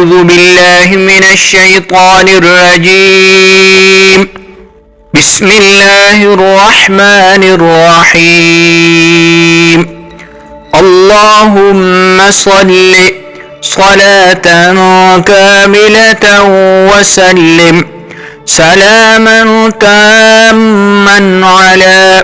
أعوذ بالله من الشيطان الرجيم. بسم الله الرحمن الرحيم. اللهم صل صلاة كاملة وسلم سلاما تاما على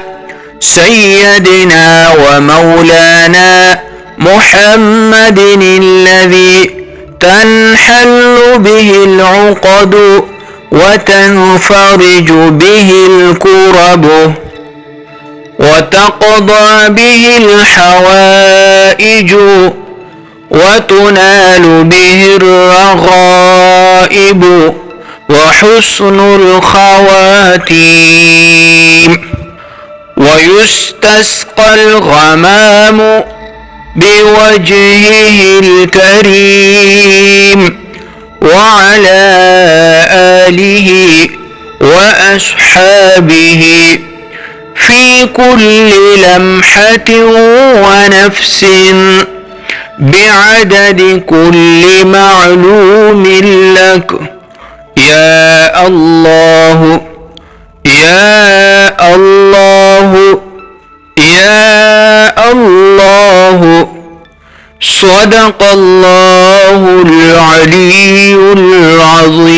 سيدنا ومولانا محمد الذي تنحل به العقد وتنفرج به الكرب وتقضى به الحوائج وتنال به الرغائب وحسن الخواتيم. ويستسقى الغمام بوجهه الكريم وعلى آله وأصحابه في كل لمحة ونفس بعدد كل معلوم لك يا الله يا الله يا الله. صدق الله العلي العظيم.